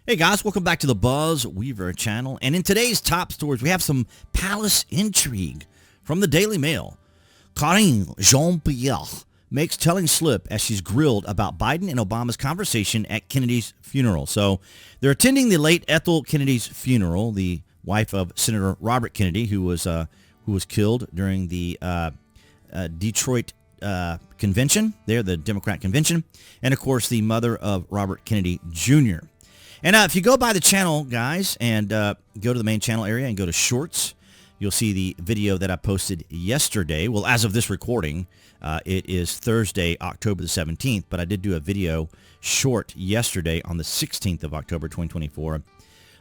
Hey guys, welcome back to the BuzWeaver channel. And in today's top stories, we have some palace intrigue from the Daily Mail. 𝐀𝐦𝐚𝐳𝐶 makes telling slip as she's grilled about Biden and Obama's conversation at Kennedy's funeral. So they're attending the late Ethel Kennedy's funeral, the wife of Senator Robert Kennedy, who was killed during the Detroit convention, the Democrat convention, and of course the mother of Robert Kennedy Jr. And if you go by the channel, guys, and go to the main channel area and go to Shorts, you'll see the video that I posted yesterday. Well, as of this recording, it is Thursday, October the 17th, but I did do a video short yesterday on the 16th of October, 2024,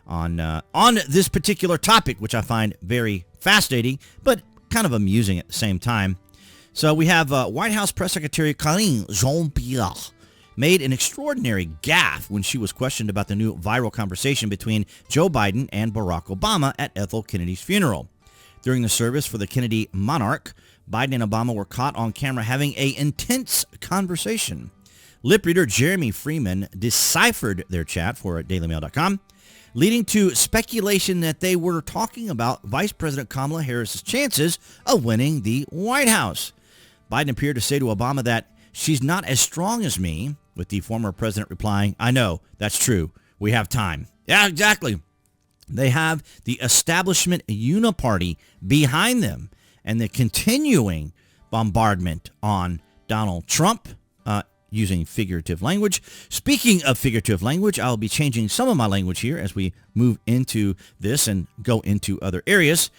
on this particular topic, which I find very fascinating, but kind of amusing at the same time. So we have White House Press Secretary 𝐀𝐦𝐚𝐳𝐶 made an extraordinary gaffe when she was questioned about the new viral conversation between Joe Biden and Barack Obama at Ethel Kennedy's funeral. During the service for the Kennedy monarch, Biden and Obama were caught on camera having an intense conversation. Lip reader Jeremy Freeman deciphered their chat for dailymail.com, leading to speculation that they were talking about Vice President Kamala Harris's chances of winning the White House. Biden appeared to say to Obama that she's not as strong as me, with the former president replying, "I know, that's true. We have time." Yeah, exactly. They have the establishment uni-party behind them and the continuing bombardment on Donald Trump using figurative language. Speaking of figurative language, I'll be changing some of my language here as we move into this and go into other areas.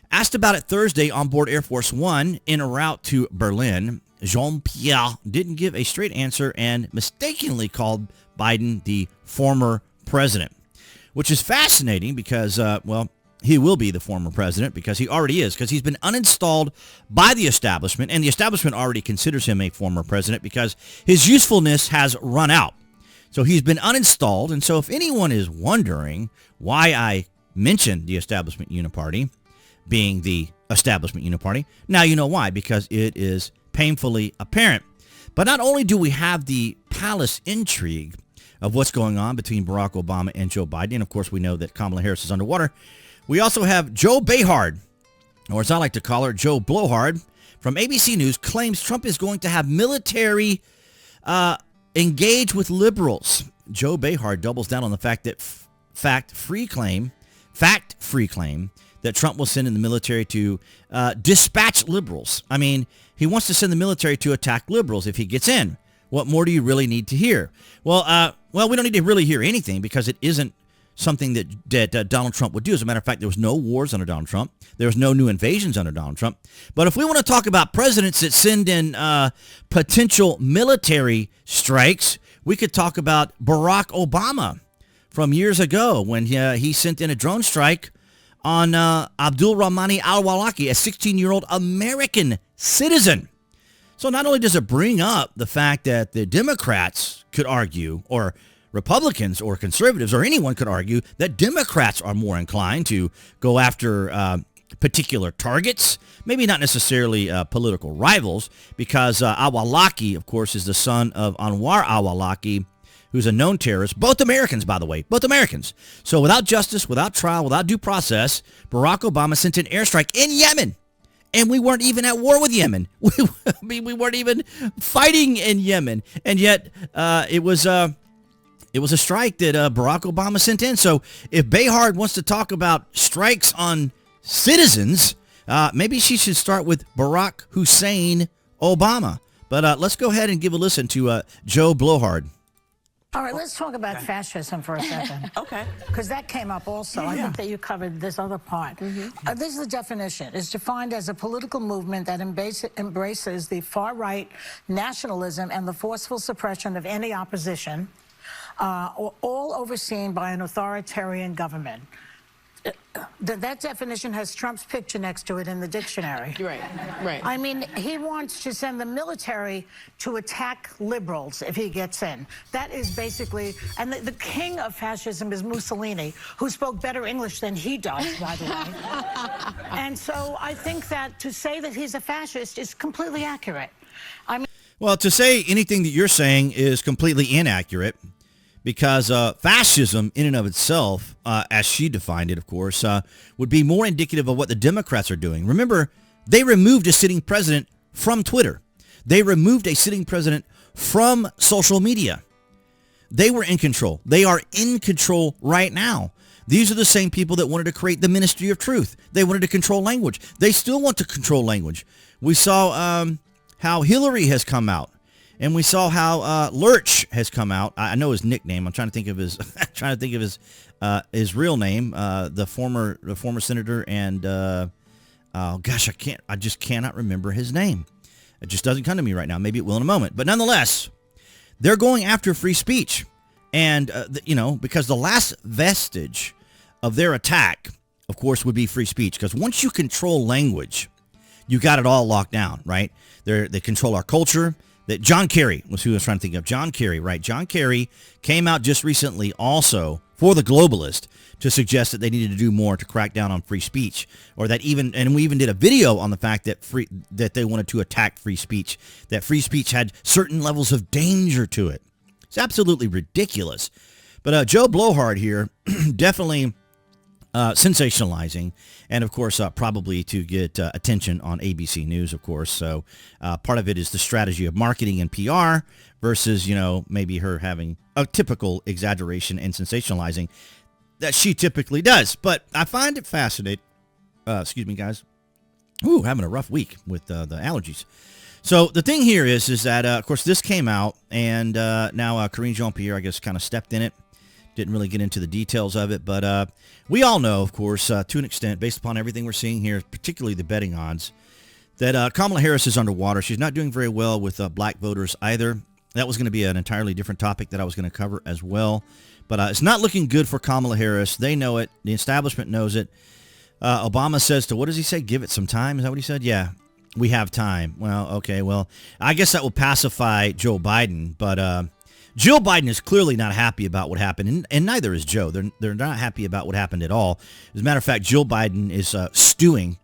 Asked about it Thursday on board Air Force One en route to Berlin, Jean-Pierre didn't give a straight answer and mistakenly called Biden the former president, which is fascinating because, well, he will be the former president because he already is, because he's been uninstalled by the establishment, and the establishment already considers him a former president because his usefulness has run out. So he's been uninstalled, and so if anyone is wondering why I mentioned the establishment uni-party being the establishment uni-party, now you know why, because it is painfully apparent. But not only do we have the palace intrigue of what's going on between Barack Obama and Joe Biden, and of course we know that Kamala Harris is underwater, we also have Joy Behar, or as I like to call her, Joe Blowhard, from ABC News, claims Trump is going to have military engage with liberals. Joy Behar doubles down on the fact-free claim that Trump will send in the military to dispatch liberals. I mean, he wants to send the military to attack liberals if he gets in. What more do you really need to hear? Well, we don't need to really hear anything because it isn't something that Donald Trump would do. As a matter of fact, there was no wars under Donald Trump. There was no new invasions under Donald Trump. But if we want to talk about presidents that send in potential military strikes, we could talk about Barack Obama from years ago when he sent in a drone strike on Abdul Rahmani al-Awlaki, a 16-year-old American citizen. So not only does it bring up the fact that the Democrats could argue, or Republicans or conservatives or anyone could argue, that Democrats are more inclined to go after particular targets, maybe not necessarily political rivals, because al-Awlaki, of course, is the son of Anwar al-Awlaki, who's a known terrorist. Both Americans, by the way, both Americans. So without justice, without trial, without due process, Barack Obama sent an airstrike in Yemen. And we weren't even at war with Yemen. We weren't even fighting in Yemen. And yet it was a strike that Barack Obama sent in. So if Behar wants to talk about strikes on citizens, maybe she should start with Barack Hussein Obama. But let's go ahead and give a listen to Joe Blowhard. All right, let's talk about fascism for a second. Okay. Because that came up also. Yeah. I think that you covered this other part. This is the definition. It's defined as a political movement that embraces the far-right nationalism and the forceful suppression of any opposition, all overseen by an authoritarian government. That definition has Trump's picture next to it in the dictionary. Right, right. I mean, he wants to send the military to attack liberals if he gets in. That is basically, and the king of fascism is Mussolini, who spoke better English than he does, by the way. And so I think that to say that he's a fascist is completely accurate. I mean, well, to say anything that you're saying is completely inaccurate, because fascism in and of itself, as she defined it, of course, would be more indicative of what the Democrats are doing. Remember, they removed a sitting president from Twitter. They removed a sitting president from social media. They were in control. They are in control right now. These are the same people that wanted to create the Ministry of Truth. They wanted to control language. They still want to control language. We saw how Hillary has come out, and we saw how Lurch has come out. I know his nickname. I'm trying to think of his real name. The former senator, and oh gosh, I just cannot remember his name. It just doesn't come to me right now. Maybe it will in a moment. But nonetheless, they're going after free speech. And, because the last vestige of their attack, of course, would be free speech. Because once you control language, you got it all locked down, right? They control our culture. That John Kerry was who I was trying to think of. John Kerry, right? John Kerry came out just recently also for the Globalist to suggest that they needed to do more to crack down on free speech, or that and we even did a video on the fact that they wanted to attack free speech, that free speech had certain levels of danger to it. It's absolutely ridiculous. But Joe Blowhard here definitely sensationalizing, and of course probably to get attention on ABC News, of course. So part of it is the strategy of marketing and PR versus, maybe her having a typical exaggeration and sensationalizing that she typically does. But I find it fascinating. Excuse me, guys. Ooh, having a rough week with the allergies. So the thing here is that, of course, this came out, and now Karine Jean-Pierre, I guess, kind of stepped in it. Didn't really get into the details of it, but we all know, of course, to an extent, based upon everything we're seeing here, particularly the betting odds, that Kamala Harris is underwater. She's not doing very well with black voters either. That was going to be an entirely different topic that I was going to cover as well. But it's not looking good for Kamala Harris. They know it. The establishment knows it. Obama says what does he say? Give it some time. Is that what he said? Yeah. We have time. Well, okay. Well, I guess that will pacify Joe Biden, but Jill Biden is clearly not happy about what happened, and neither is Joe. They're not happy about what happened at all. As a matter of fact, Jill Biden is stewing,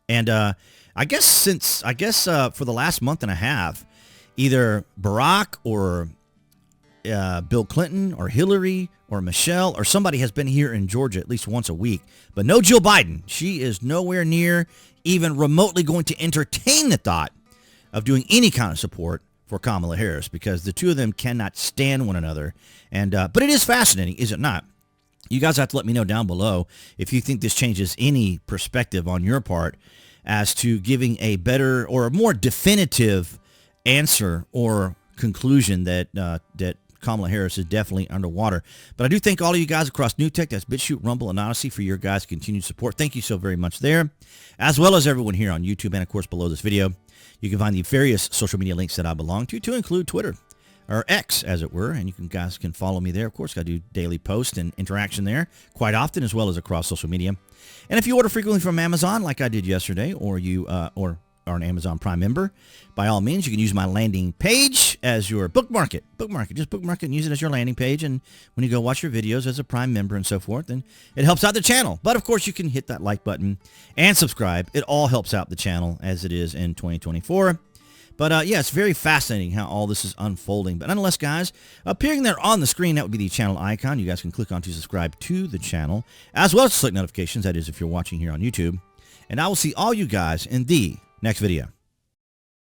and I guess for the last month and a half, either Barack or Bill Clinton or Hillary or Michelle or somebody has been here in Georgia at least once a week, but no Jill Biden. She is nowhere near even remotely going to entertain the thought of doing any kind of support for Kamala Harris, because the two of them cannot stand one another. And but it is fascinating, is it not? You guys have to let me know down below if you think this changes any perspective on your part as to giving a better or a more definitive answer or conclusion that that Kamala Harris is definitely underwater. But I do thank all of you guys across New Tech, that's BitChute, Rumble, and Odyssey, for your guys' continued support. Thank you so very much there, as well as everyone here on YouTube, and of course below this video. You can find the various social media links that I belong to include Twitter, or X, as it were, and you guys can follow me there. Of course, I do daily posts and interaction there quite often, as well as across social media. And if you order frequently from Amazon, like I did yesterday, or you or are an Amazon Prime member, by all means, you can use my landing page as your bookmark it. Just bookmark it and use it as your landing page. And when you go watch your videos as a Prime member and so forth, then it helps out the channel. But of course, you can hit that like button and subscribe. It all helps out the channel as it is in 2024. But yeah, it's very fascinating how all this is unfolding. But nonetheless, guys, appearing there on the screen, that would be the channel icon. You guys can click on to subscribe to the channel, as well as select notifications. That is if you're watching here on YouTube. And I will see all you guys in the next video.